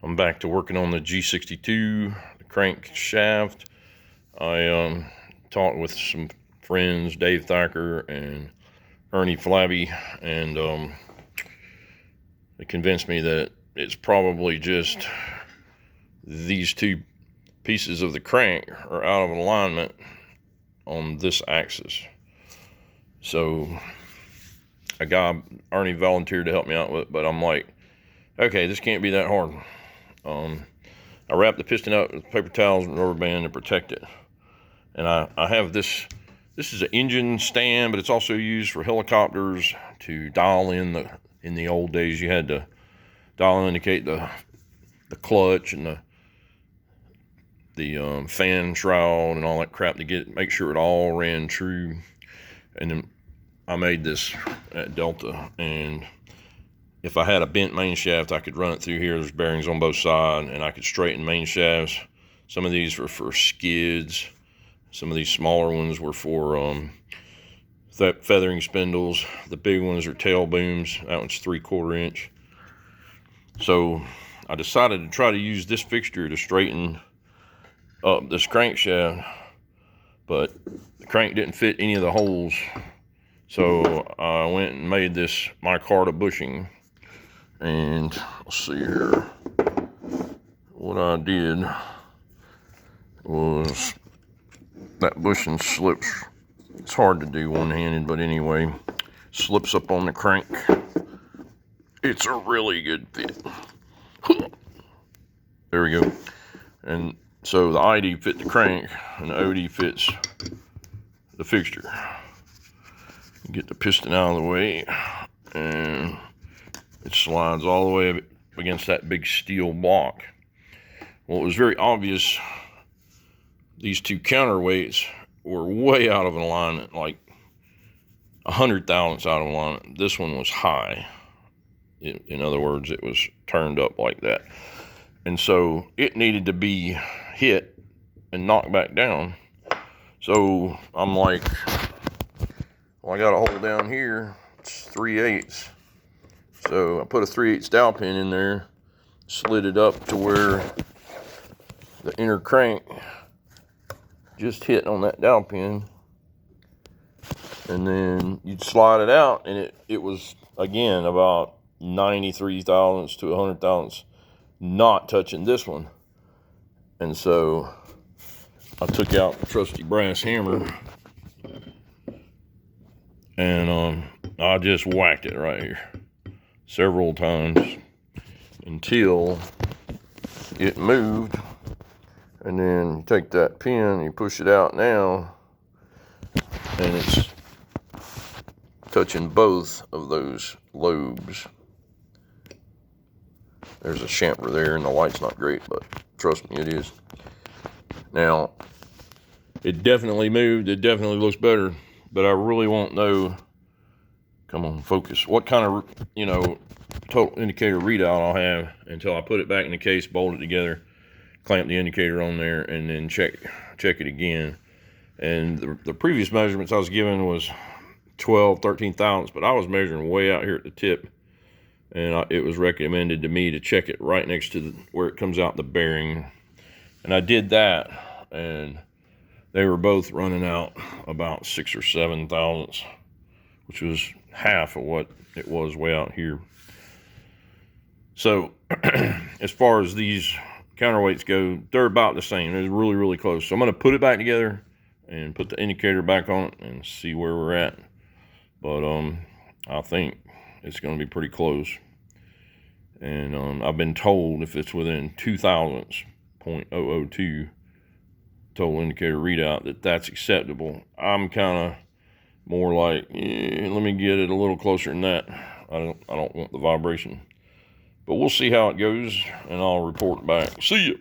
I'm back to working on the G62, the crank shaft. I talked with some friends, Dave Thacker and Ernie Flabby, and they convinced me that it's probably just these two pieces of the crank are out of alignment on this axis. So a guy, Ernie, volunteered to help me out with it, but I'm like, okay, this can't be that hard. I wrapped the piston up with paper towels and rubber band to protect it. And I have this is an engine stand, but it's also used for helicopters to dial in in the old days, you had to dial indicate the clutch and the fan shroud and all that crap to make sure it all ran true. And then I made this at Delta, and if I had a bent main shaft, I could run it through here. There's bearings on both sides, and I could straighten main shafts. Some of these were for skids. Some of these smaller ones were for feathering spindles. The big ones are tail booms. That one's 3/4 inch. So I decided to try to use this fixture to straighten up this crankshaft, but the crank didn't fit any of the holes. So I went and made this micarta bushing. And let's see here. What I did was that bushing slips. It's hard to do one-handed, but anyway, slips up on the crank. It's a really good fit. There we go. And so the ID fit the crank, and the OD fits the fixture. Get the piston out of the way, and it slides all the way against that big steel block. Well, it was very obvious these two counterweights were way out of alignment, like 100 thousandths out of alignment. This one was high. In other words, it was turned up like that. And so it needed to be hit and knocked back down. So I'm like, well, I got a hole down here. It's 3/8. So I put a 3/8 dowel pin in there, slid it up to where the inner crank just hit on that dowel pin, and then you'd slide it out, and it was again about 93 thousandths to 100 thousandths not touching this one. And so I took out the trusty brass hammer, and I just whacked it right here several times until it moved. And then you take that pin, you push it out now, and it's touching both of those lobes. There's a chamfer there, and the light's not great, but trust me, it is. Now, it definitely moved. It definitely looks better, but I really won't know. Come on, focus. What kind of, total indicator readout I'll have until I put it back in the case, bolt it together, clamp the indicator on there, and then check it again. And the previous measurements I was given was 12, 13 thousandths, but I was measuring way out here at the tip, and it was recommended to me to check it right next to where it comes out the bearing. And I did that, and they were both running out about 6 or 7 thousandths, which was half of what it was way out here. So as far as these counterweights go, they're about the same. They're really, really close. So I'm going to put it back together and put the indicator back on it and see where we're at. But I think it's going to be pretty close. And I've been told if it's within 2 thousandths, 0.002 total indicator readout, that's acceptable. I'm kind of more like, let me get it a little closer than that. I don't want the vibration. But we'll see how it goes, and I'll report back. See ya.